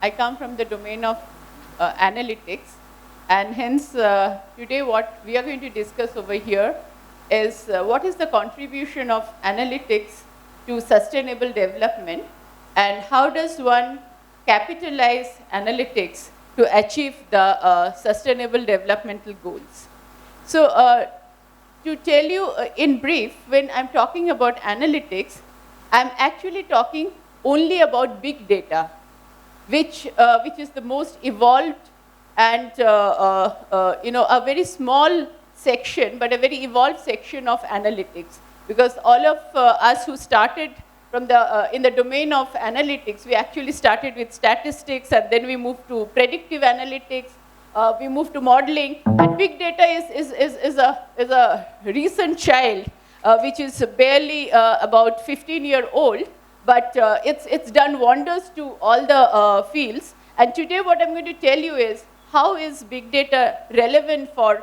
I come from the domain of analytics, and hence today what we are going to discuss over here is what is the contribution of analytics to sustainable development, and how does one capitalize analytics to achieve the sustainable developmental goals. So to tell you in brief, when I'm talking about analytics, I'm actually talking only about big data, which is the most evolved and a very small section, but a very evolved section of analytics. Because all of us who started from the in the domain of analytics, we actually started with statistics, and then we moved to predictive analytics. We moved to modeling, and big data is a recent child, which is barely about 15-year-old, but it's done wonders to all the fields. And today what I'm going to tell you is how is big data relevant for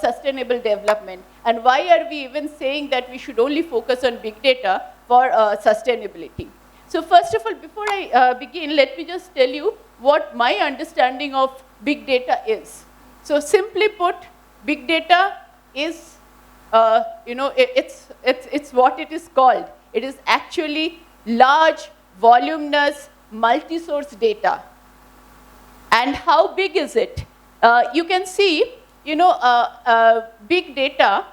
sustainable development, and why are we even saying that we should only focus on big data for sustainability. So first of all, before I begin, let me just tell you what my understanding of big data is. So simply put, big data is, it's what it is called. It is actually large, voluminous, multi-source data. And how big is it? You can see, big data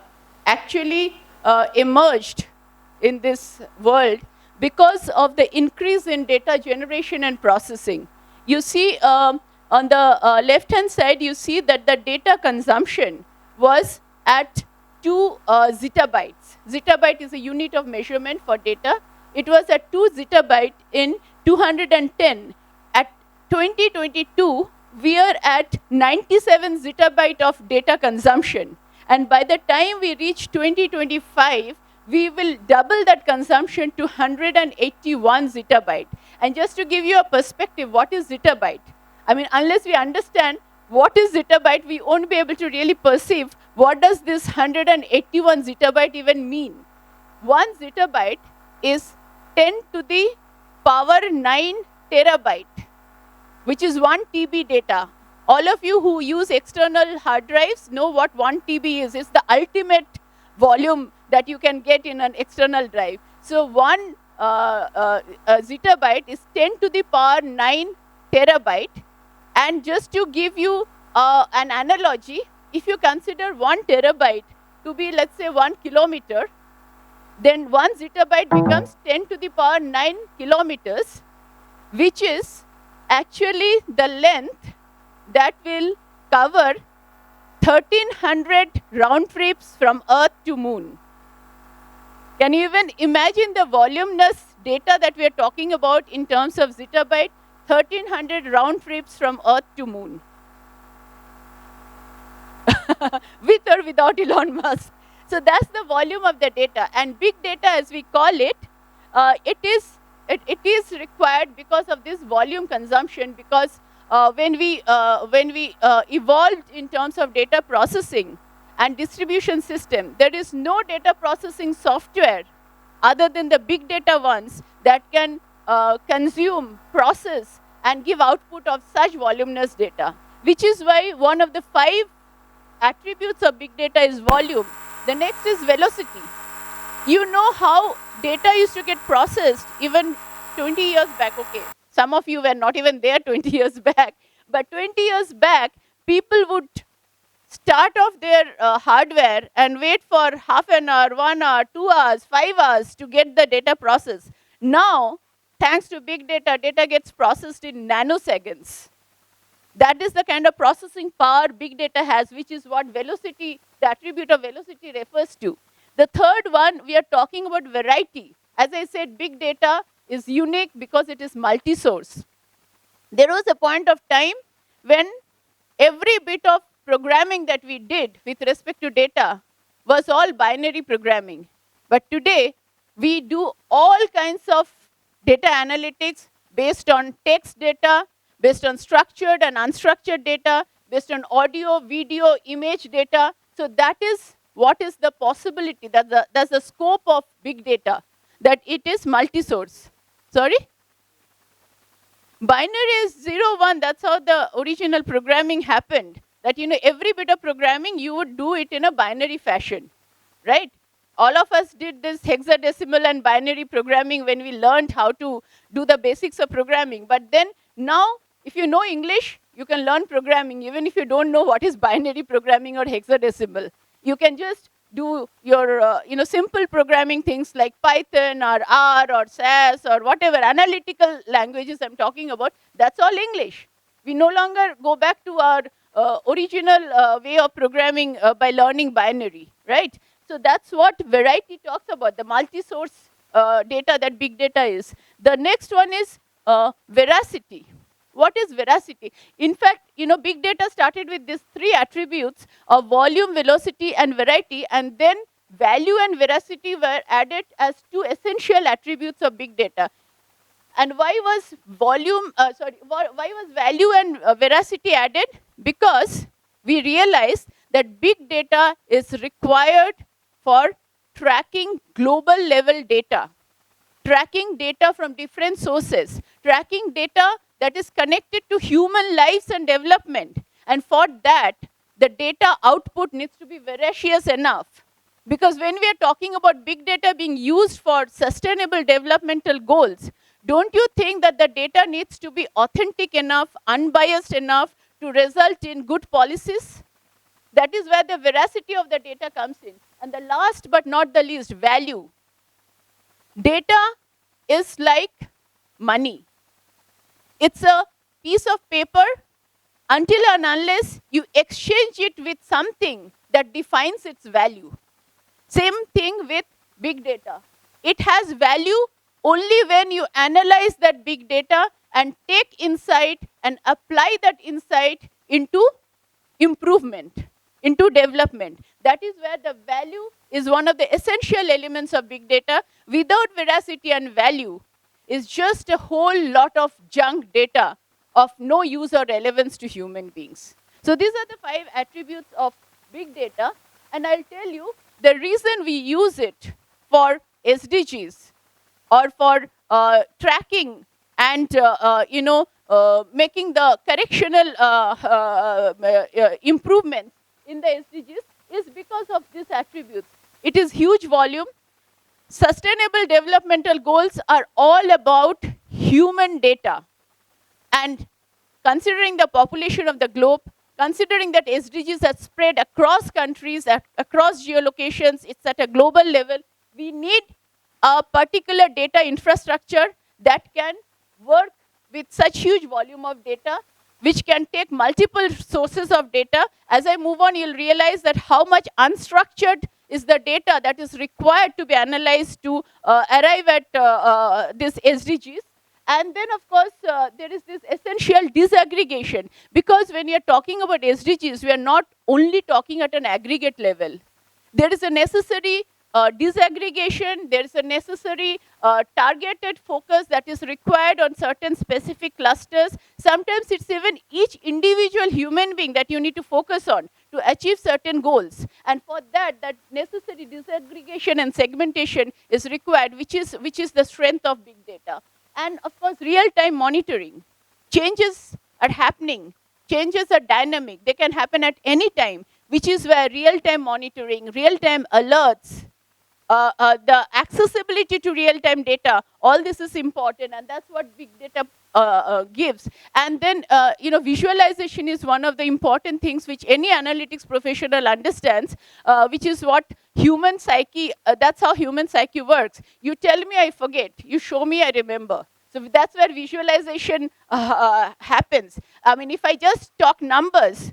actually emerged in this world because of the increase in data generation and processing. You see, on the left-hand side, you see that the data consumption was at 2 zettabytes. Zettabyte is a unit of measurement for data. It was at 2 zettabyte in 210. At 2022, we are at 97 zettabyte of data consumption. And by the time we reach 2025, we will double that consumption to 181 zettabyte. And just to give you a perspective, what is zettabyte? I mean, unless we understand what is zettabyte, we won't be able to really perceive what does this 181 zettabyte even mean. 1 zettabyte is 10 to the power 9 terabyte, which is 1 TB data. All of you who use external hard drives know what 1 TB is. It's the ultimate volume that you can get in an external drive. So 1 zettabyte is 10 to the power 9 terabyte. And just to give you an analogy, if you consider 1 terabyte to be, let's say, 1 kilometer, then 1 zettabyte becomes 10 to the power 9 kilometers, which is actually the length that will cover 1,300 round trips from Earth to Moon. Can you even imagine the voluminous data that we are talking about in terms of zettabyte? 1,300 round trips from Earth to Moon. With or without Elon Musk. So that's the volume of the data. And big data, as we call it, it is required because of this volume consumption, because when we evolved in terms of data processing and distribution system, there is no data processing software other than the big data ones that can consume, process, and give output of such voluminous data, which is why one of the 5 attributes of big data is volume. The next is velocity. You know how data used to get processed even 20 years back, okay. Some of you were not even there 20 years back, but 20 years back, people would start off their hardware and wait for half an hour, 1 hour, 2 hours, 5 hours to get the data processed. Now, thanks to big data, data gets processed in nanoseconds. That is the kind of processing power big data has, which is what velocity, the attribute of velocity refers to. The third one, we are talking about variety. As I said, big data is unique because it is multi-source. There was a point of time when every bit of programming that we did with respect to data was all binary programming. But today, we do all kinds of data analytics based on text data, based on structured and unstructured data, based on audio, video, image data. So that is what is the possibility, that's the scope of big data, that it is multi-source. Sorry? Binary is 0, 1. That's how the original programming happened. That, every bit of programming, you would do it in a binary fashion, right? All of us did this hexadecimal and binary programming when we learned how to do the basics of programming. But then now, if you know English, you can learn programming, even if you don't know what is binary programming or hexadecimal. You can just do your simple programming things like Python or R or SAS or whatever analytical languages I'm talking about. That's all English. We no longer go back to our original way of programming by learning binary, right? So that's what variety talks about, the multi-source data that big data is. The next one is veracity. What is veracity? In fact, big data started with these three attributes of volume, velocity, and variety, and then value and veracity were added as two essential attributes of big data. And why was value and veracity added? Because we realized that big data is required for tracking global level data, tracking data from different sources, tracking data that is connected to human lives and development. And for that, the data output needs to be veracious enough. Because when we are talking about big data being used for sustainable developmental goals, don't you think that the data needs to be authentic enough, unbiased enough to result in good policies? That is where the veracity of the data comes in. And the last but not the least, value. Data is like money. It's a piece of paper until and unless you exchange it with something that defines its value. Same thing with big data. It has value only when you analyze that big data and take insight and apply that insight into improvement, into development. That is where the value is one of the essential elements of big data. Without veracity and value, is just a whole lot of junk data of no use or relevance to human beings. So these are the 5 attributes of big data. And I'll tell you, the reason we use it for SDGs or for tracking and making the correctional improvements in the SDGs is because of these attributes. It is huge volume. Sustainable developmental goals are all about human data. And considering the population of the globe, considering that SDGs are spread across countries, across geolocations, it's at a global level, we need a particular data infrastructure that can work with such huge volume of data, which can take multiple sources of data. As I move on, you'll realize that how much unstructured is the data that is required to be analyzed to arrive at this SDGs. And then, of course, there is this essential disaggregation. Because when you're talking about SDGs, we are not only talking at an aggregate level. There is a necessary disaggregation, there is a necessary targeted focus that is required on certain specific clusters. Sometimes it's even each individual human being that you need to focus on to achieve certain goals. And for that, that necessary disaggregation and segmentation is required, which is the strength of big data. And of course, real-time monitoring. Changes are happening. Changes are dynamic. They can happen at any time, which is where real-time monitoring, real-time alerts, the accessibility to real-time data, all this is important, and that's what big data gives. And then, visualization is one of the important things which any analytics professional understands, which is what human psyche, that's how human psyche works. You tell me, I forget. You show me, I remember. So that's where visualization happens. I mean, if I just talk numbers,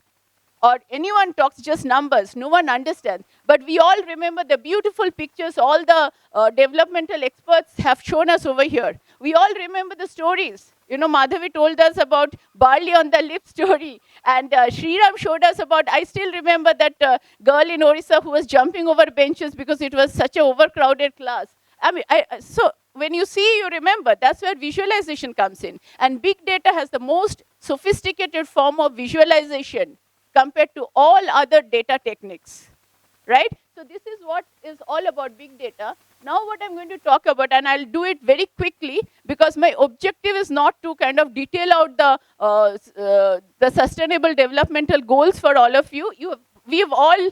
or anyone talks just numbers, no one understands. But we all remember the beautiful pictures all the developmental experts have shown us over here. We all remember the stories. Madhavi told us about barley on the lip story. And Sriram showed us about, I still remember that girl in Orissa who was jumping over benches because it was such an overcrowded class. I mean, so when you see, you remember. That's where visualization comes in. And big data has the most sophisticated form of visualization compared to all other data techniques, right? So this is what is all about big data. Now what I'm going to talk about, and I'll do it very quickly because my objective is not to kind of detail out the sustainable developmental goals for all of you. We've all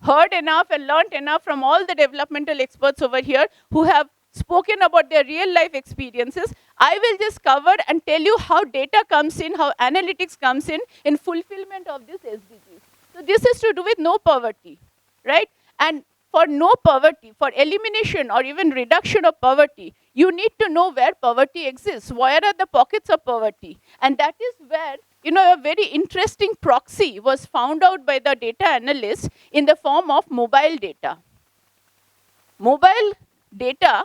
heard enough and learned enough from all the developmental experts over here who have spoken about their real life experiences. I will just cover and tell you how data comes in, how analytics comes in fulfillment of this SDGs. So this is to do with no poverty, right? And for no poverty, for elimination or even reduction of poverty, you need to know where poverty exists. Where are the pockets of poverty? And that is where, a very interesting proxy was found out by the data analysts in the form of mobile data. Mobile data